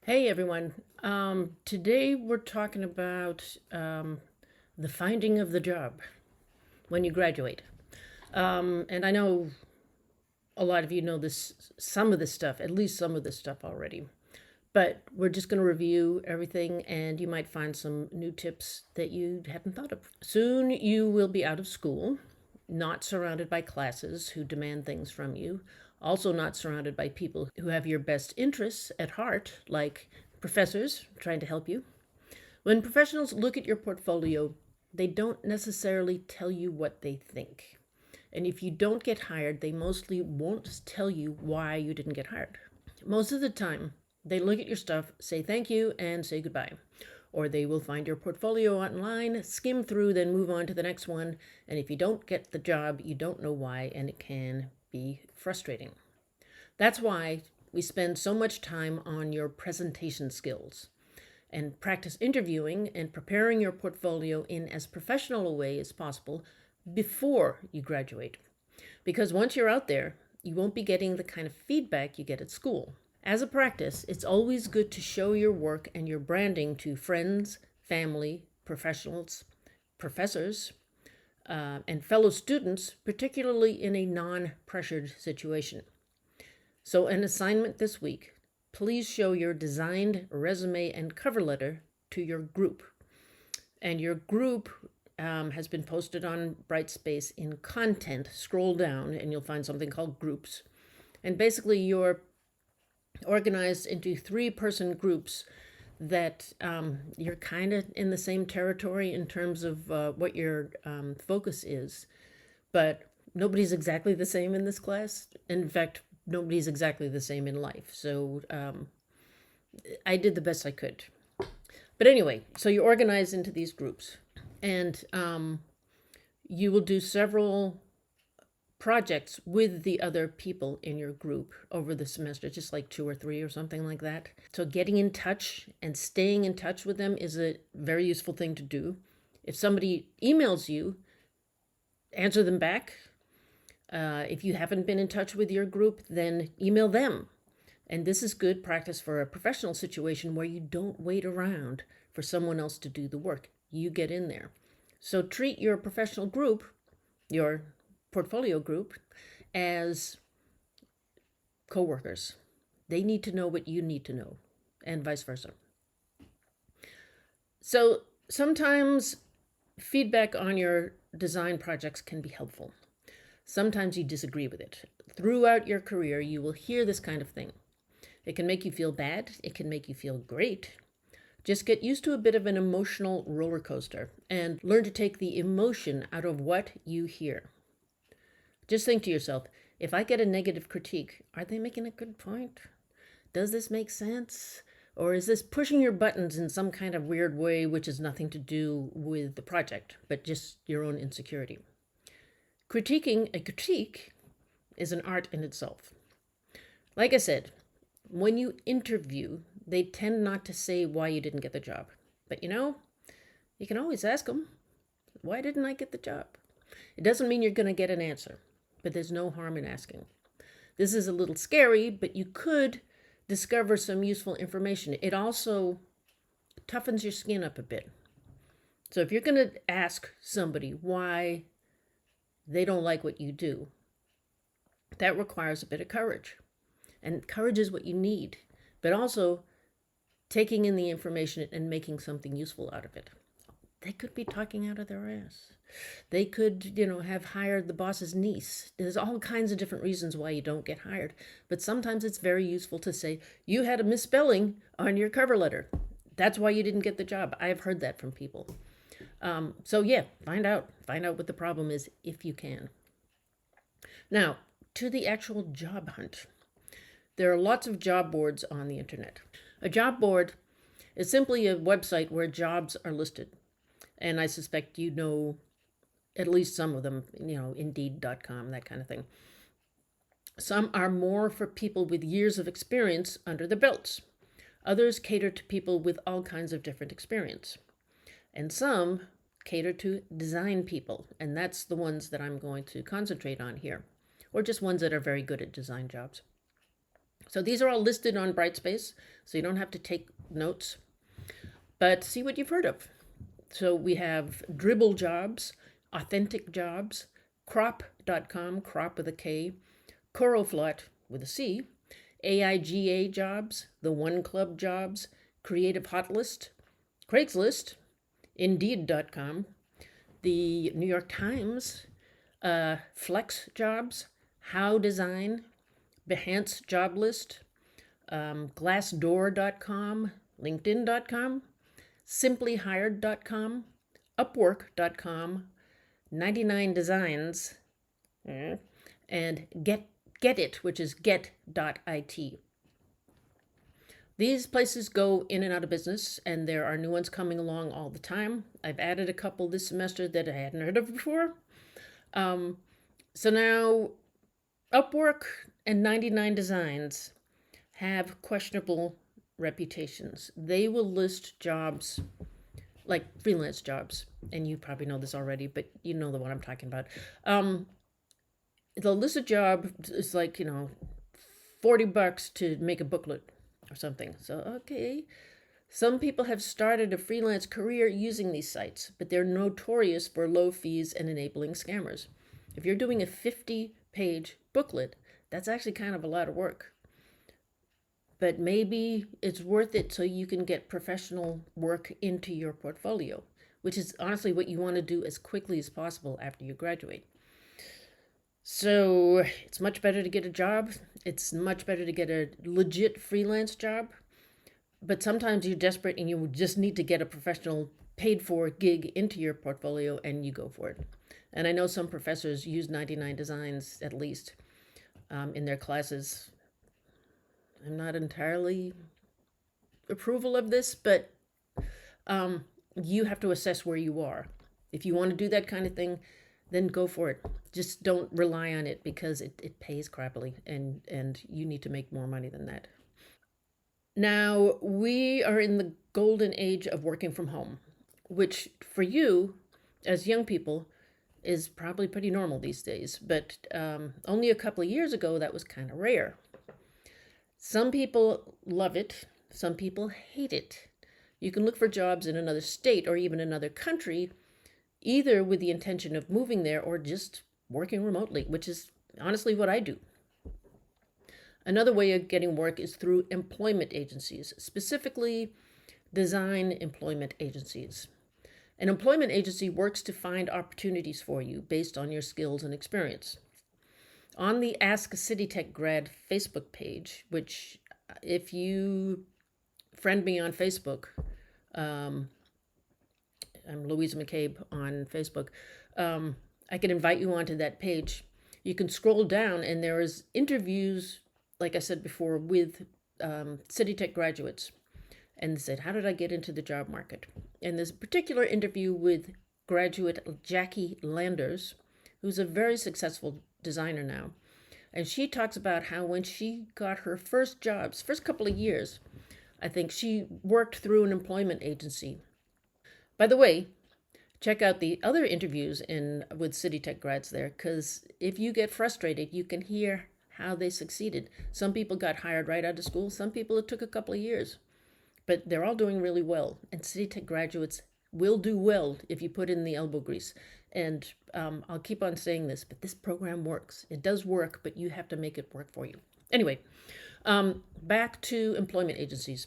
Hey everyone. Today we're talking about the finding of the job when you graduate. And I know a lot of you know some of this stuff, at least some of this stuff already. But we're just going to review everything, and you might find some new tips that you hadn't thought of. Soon you will be out of school, not surrounded by classes who demand things from you, also not surrounded by people who have your best interests at heart, like professors trying to help you. When professionals look at your portfolio, they don't necessarily tell you what they think. And if you don't get hired, they mostly won't tell you why you didn't get hired. Most of the time, they look at your stuff, say thank you, and say goodbye. Or they will find your portfolio online, skim through, then move on to the next one. And if you don't get the job, you don't know why, and it can be frustrating. That's why we spend so much time on your presentation skills and practice interviewing and preparing your portfolio in as professional a way as possible before you graduate. Because once you're out there, you won't be getting the kind of feedback you get at school. As a practice, it's always good to show your work and your branding to friends, family, professionals, professors, and fellow students, particularly in a non pressured situation. So, an assignment this week: please show your designed resume and cover letter to your group. And your group has been posted on Brightspace in content. Scroll down and you'll find something called groups. And basically, you're organized into 3-person groups that you're kind of in the same territory in terms of what your focus is. But nobody's exactly the same in this class. In fact, nobody's exactly the same in life. So I did the best I could. But anyway, so you're organized into these groups. And you will do several projects with the other people in your group over the semester, just like 2 or 3 or something like that. So getting in touch and staying in touch with them is a very useful thing to do. If somebody emails you, answer them back. If you haven't been in touch with your group, then email them. And this is good practice for a professional situation where you don't wait around for someone else to do the work. You get in there. So treat your professional group, your portfolio group, as coworkers. They need to know what you need to know, and vice versa. So sometimes feedback on your design projects can be helpful. Sometimes you disagree with it. Throughout your career, you will hear this kind of thing. It can make you feel bad. It can make you feel great. Just get used to a bit of an emotional roller coaster and learn to take the emotion out of what you hear. Just think to yourself, if I get a negative critique, are they making a good point? Does this make sense? Or is this pushing your buttons in some kind of weird way which has nothing to do with the project, but just your own insecurity? Critiquing a critique is an art in itself. Like I said, when you interview, they tend not to say why you didn't get the job. But you can always ask them, why didn't I get the job? It doesn't mean you're going to get an answer, but there's no harm in asking. This is a little scary, but you could discover some useful information. It also toughens your skin up a bit. So if you're going to ask somebody why they don't like what you do, that requires a bit of courage. And courage is what you need, but also taking in the information and making something useful out of it. They could be talking out of their ass. They could, have hired the boss's niece. There's all kinds of different reasons why you don't get hired. But sometimes it's very useful to say, you had a misspelling on your cover letter. That's why you didn't get the job. I've heard that from people. So yeah, find out what the problem is if you can. Now, to the actual job hunt. There are lots of job boards on the internet. A job board is simply a website where jobs are listed. And I suspect you know at least some of them, Indeed.com, that kind of thing. Some are more for people with years of experience under their belts. Others cater to people with all kinds of different experience. And some cater to design people, and that's the ones that I'm going to concentrate on here, or just ones that are very good at design jobs. So these are all listed on Brightspace, so you don't have to take notes, but see what you've heard of. So we have Dribble Jobs, Authentic Jobs, Crop.com, crop with a K, Coroflot with a C, AIGA Jobs, The One Club Jobs, Creative Hotlist, Craigslist, Indeed.com, the New York Times, Flex Jobs, How Design, Behance Job List, Glassdoor.com, LinkedIn.com, SimplyHired.com, Upwork.com, 99 Designs, and Get It, which is get.it. These places go in and out of business, and there are new ones coming along all the time. I've added a couple this semester that I hadn't heard of before. So now Upwork and 99 Designs have questionable reputations. They will list jobs like freelance jobs, and you probably know this already, but you know the one I'm talking about. They'll list a job is like, $40 to make a booklet or something. So, okay. Some people have started a freelance career using these sites, but they're notorious for low fees and enabling scammers. If you're doing a 50-page booklet, that's actually kind of a lot of work. But maybe it's worth it so you can get professional work into your portfolio, which is honestly what you want to do as quickly as possible after you graduate. So it's much better to get a job. It's much better to get a legit freelance job. But sometimes you're desperate and you just need to get a professional paid for gig into your portfolio, and you go for it. And I know some professors use 99 Designs at least in their classes. I'm not entirely approval of this, but you have to assess where you are. If you want to do that kind of thing, then go for it. Just don't rely on it because it pays crappily, and you need to make more money than that. Now, we are in the golden age of working from home, which for you, as young people, is probably pretty normal these days. But only a couple of years ago, that was kind of rare. Some people love it. Some people hate it. You can look for jobs in another state or even another country, either with the intention of moving there or just working remotely, which is honestly what I do. Another way of getting work is through employment agencies, specifically design employment agencies. An employment agency works to find opportunities for you based on your skills and experience. On the Ask CityTech Grad Facebook page, which if you friend me on Facebook, I'm Louisa McCabe on Facebook, I can invite you onto that page. You can scroll down and there is interviews, like I said before, with CityTech graduates. And they said, how did I get into the job market? And there's a particular interview with graduate Jackie Landers, who's a very successful designer now. And she talks about how when she got her first jobs, first couple of years, I think she worked through an employment agency. By the way, check out the other interviews with CityTech grads there, because if you get frustrated, you can hear how they succeeded. Some people got hired right out of school. Some people, it took a couple of years. But they're all doing really well. And CityTech graduates will do well if you put in the elbow grease. And I'll keep on saying this, but this program works. It does work, but you have to make it work for you. Anyway, back to employment agencies.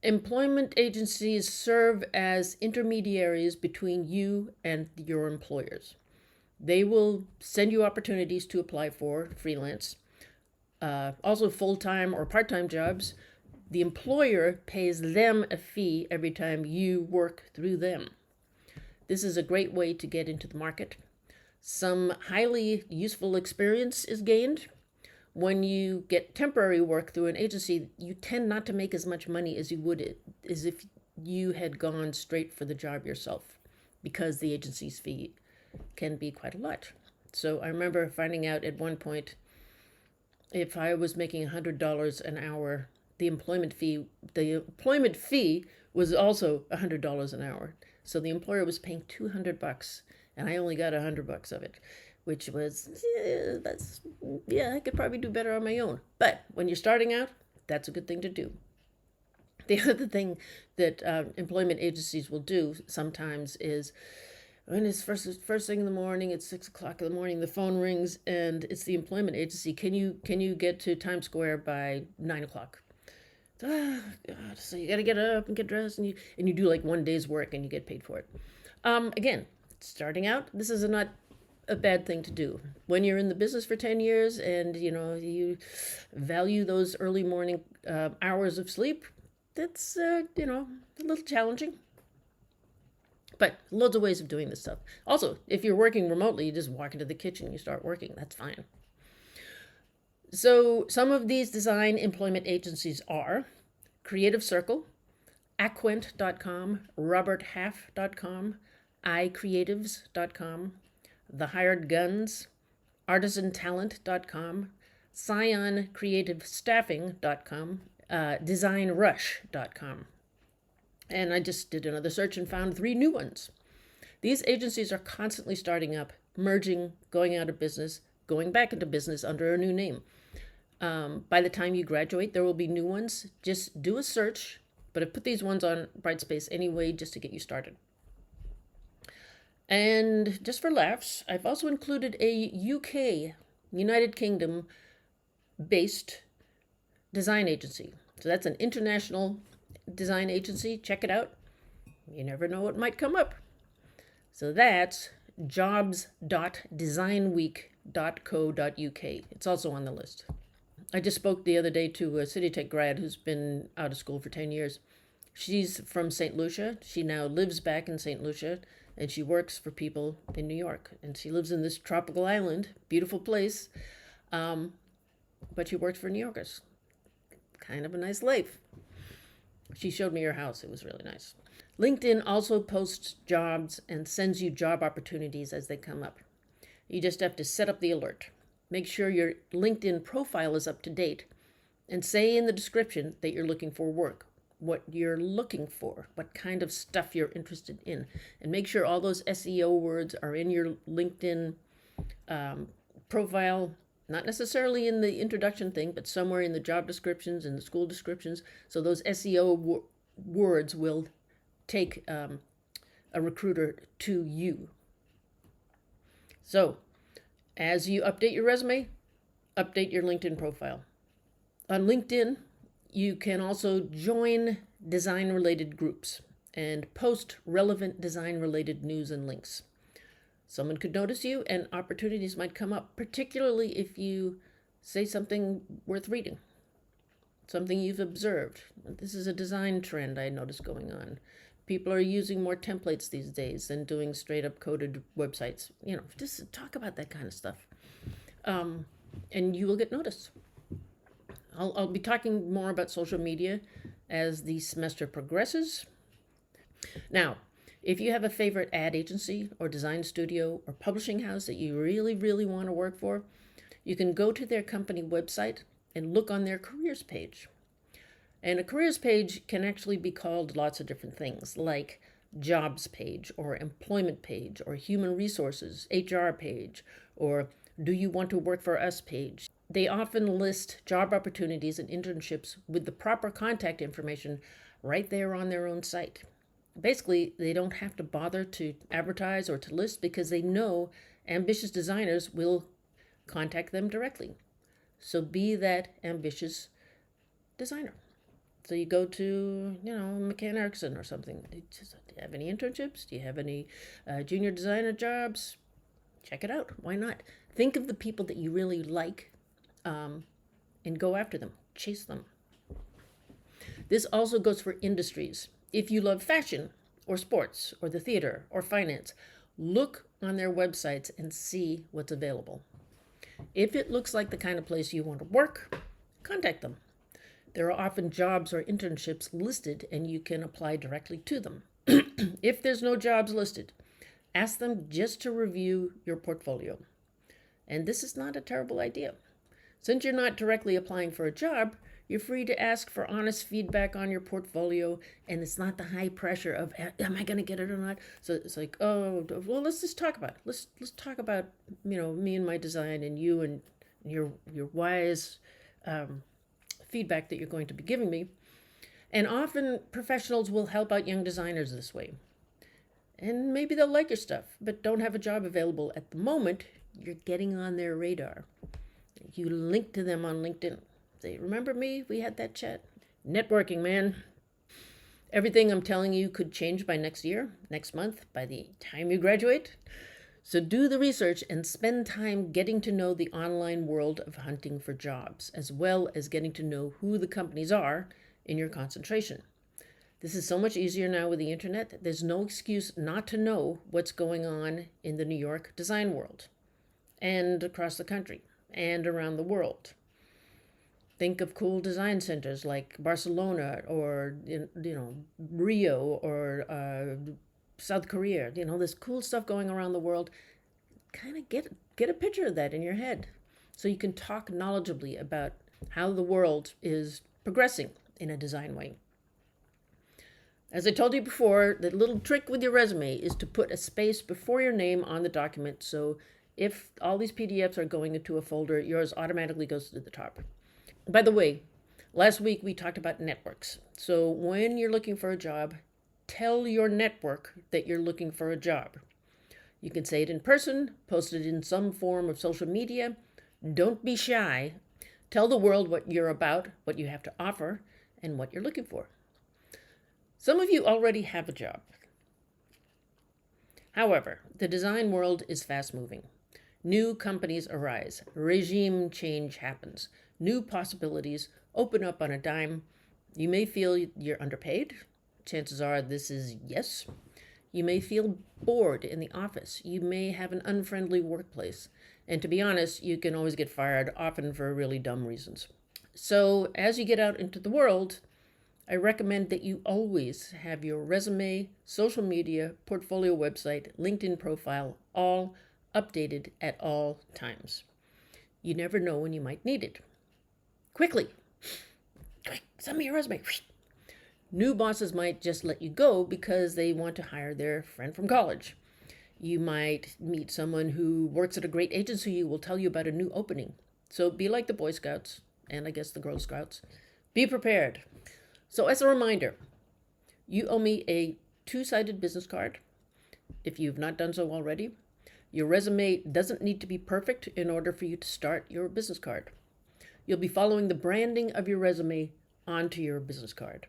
Employment agencies serve as intermediaries between you and your employers. They will send you opportunities to apply for freelance, also full-time or part-time jobs. The employer pays them a fee every time you work through them. This is a great way to get into the market. Some highly useful experience is gained. When you get temporary work through an agency, you tend not to make as much money as you would as if you had gone straight for the job yourself, because the agency's fee can be quite a lot. So I remember finding out at one point, if I was making $100 an hour, the employment fee was also $100 an hour. So the employer was paying $200, and I only got $100 of it. which was, I could probably do better on my own. But when you're starting out, that's a good thing to do. The other thing that employment agencies will do sometimes is when it's first thing in the morning, it's 6 o'clock in the morning, the phone rings and it's the employment agency. Can you get to Times Square by 9 o'clock? God. So you got to get up and get dressed, and you do like one day's work and you get paid for it. Again, starting out, this is not a bad thing to do. When you're in the business for 10 years and you value those early morning hours of sleep, that's a little challenging. But loads of ways of doing this stuff. Also, if you're working remotely, you just walk into the kitchen and you start working. That's fine. So some of these design employment agencies are Creative Circle, Aquent.com, RobertHalf.com, iCreatives.com, The Hired Guns, ArtisanTalent.com, ScionCreativeStaffing.com, DesignRush.com. And I just did another search and found 3 new ones. These agencies are constantly starting up, merging, going out of business, going back into business under a new name. By the time you graduate, there will be new ones. Just do a search, but I put these ones on Brightspace anyway just to get you started. And just for laughs, I've also included a UK, United Kingdom based design agency. So that's an international design agency. Check it out. You never know what might come up. So that's jobs.designweek.co.uk. It's also on the list. I just spoke the other day to a City Tech grad who's been out of school for 10 years. She's from St. Lucia. She now lives back in St. Lucia, and she works for people in New York. And she lives in this tropical island, beautiful place, but she works for New Yorkers. Kind of a nice life. She showed me her house. It was really nice. LinkedIn also posts jobs and sends you job opportunities as they come up. You just have to set up the alert. Make sure your LinkedIn profile is up to date, and say in the description that you're looking for work, what you're looking for, what kind of stuff you're interested in, and make sure all those SEO words are in your LinkedIn profile, not necessarily in the introduction thing, but somewhere in the job descriptions and the school descriptions, so those SEO words will take a recruiter to you. So, as you update your resume, update your LinkedIn profile. On LinkedIn, you can also join design-related groups and post relevant design-related news and links. Someone could notice you and opportunities might come up, particularly if you say something worth reading, something you've observed. This is a design trend I noticed going on. People are using more templates these days than doing straight up coded websites. Just talk about that kind of stuff. And you will get noticed. I'll be talking more about social media as the semester progresses. Now, if you have a favorite ad agency or design studio or publishing house that you really, really want to work for, you can go to their company website and look on their careers page. And a careers page can actually be called lots of different things, like jobs page or employment page or human resources, HR page, or do you want to work for us page. They often list job opportunities and internships with the proper contact information right there on their own site. Basically, they don't have to bother to advertise or to list because they know ambitious designers will contact them directly. So be that ambitious designer. So you go to, McCann Erickson or something. Do you have any internships? Do you have any junior designer jobs? Check it out. Why not? Think of the people that you really like and go after them. Chase them. This also goes for industries. If you love fashion or sports or the theater or finance, look on their websites and see what's available. If it looks like the kind of place you want to work, contact them. There are often jobs or internships listed and you can apply directly to them. If there's no jobs listed, ask them just to review your portfolio. And this is not a terrible idea. Since you're not directly applying for a job, You're free to ask for honest feedback on your portfolio, and it's not the high pressure of am I going to get it or not. So it's like, oh, well, let's just talk about it. Let's talk about me and my design, and you and your wise feedback that you're going to be giving me. And often professionals will help out young designers this way. And maybe they'll like your stuff, but don't have a job available at the moment. You're getting on their radar. You link to them on LinkedIn. Say, remember me? We had that chat. Networking, man. Everything I'm telling you could change by next year, next month, by the time you graduate. So do the research and spend time getting to know the online world of hunting for jobs, as well as getting to know who the companies are in your concentration. This is so much easier now with the internet. There's no excuse not to know what's going on in the New York design world and across the country and around the world. Think of cool design centers like Barcelona or Rio or South Korea. There's cool stuff going around the world. Kind of get a picture of that in your head so you can talk knowledgeably about how the world is progressing in a design way. As I told you before, the little trick with your resume is to put a space before your name on the document. So if all these PDFs are going into a folder, yours automatically goes to the top. By the way, last week we talked about networks. So when you're looking for a job, tell your network that you're looking for a job. You can say it in person, post it in some form of social media. Don't be shy. Tell the world what you're about, what you have to offer, and what you're looking for. Some of you already have a job. However, the design world is fast moving. New companies arise. Regime change happens. New possibilities open up on a dime. You may feel you're underpaid. Chances are this is yes. You may feel bored in the office. You may have an unfriendly workplace. And to be honest, you can always get fired, often for really dumb reasons. So as you get out into the world, I recommend that you always have your resume, social media, portfolio website, LinkedIn profile, all updated at all times. You never know when you might need it. Quickly, send me your resume. New bosses might just let you go because they want to hire their friend from college. You might meet someone who works at a great agency who will tell you about a new opening. So be like the Boy Scouts, and I guess the Girl Scouts. Be prepared. So as a reminder, you owe me a 2-sided business card if you've not done so already. Your resume doesn't need to be perfect in order for you to start your business card. You'll be following the branding of your resume onto your business card.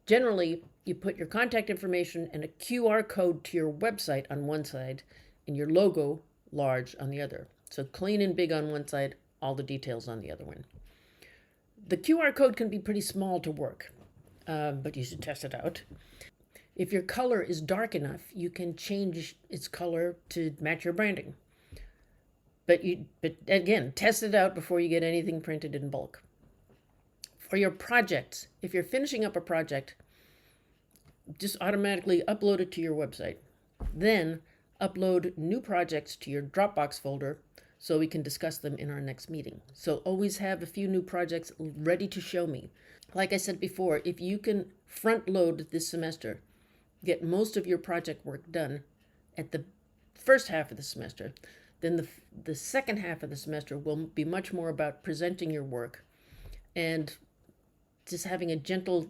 Generally, you put your contact information and a QR code to your website on one side and your logo large on the other. So clean and big on one side, all the details on the other one. The QR code can be pretty small to work, but you should test it out. If your color is dark enough, you can change its color to match your branding. But again, test it out before you get anything printed in bulk. For your projects, if you're finishing up a project, just automatically upload it to your website. Then upload new projects to your Dropbox folder so we can discuss them in our next meeting. So always have a few new projects ready to show me. Like I said before, if you can front load this semester, get most of your project work done at the first half of the semester, then the second half of the semester will be much more about presenting your work and just having a gentle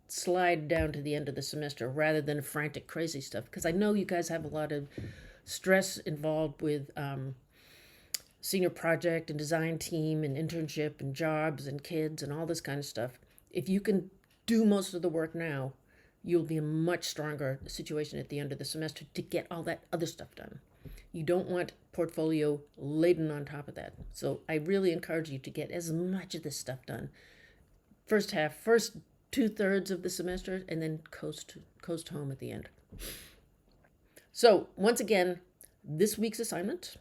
slide down to the end of the semester rather than frantic, crazy stuff. Because I know you guys have a lot of stress involved with senior project and design team and internship and jobs and kids and all this kind of stuff. If you can do most of the work now, you'll be in a much stronger situation at the end of the semester to get all that other stuff done. You don't want portfolio laden on top of that. So I really encourage you to get as much of this stuff done. First 2/3 of the semester, and then coast home at the end. So once again, this week's assignment: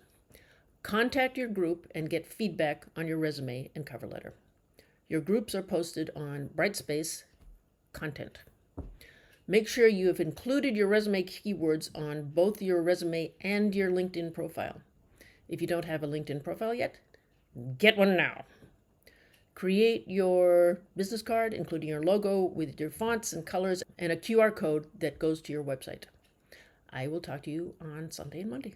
contact your group and get feedback on your resume and cover letter. Your groups are posted on Brightspace content. Make sure you have included your resume keywords on both your resume and your LinkedIn profile. If you don't have a LinkedIn profile yet, get one now. create your business card, including your logo with your fonts and colors and a QR code that goes to your website. I will talk to you on Sunday and Monday.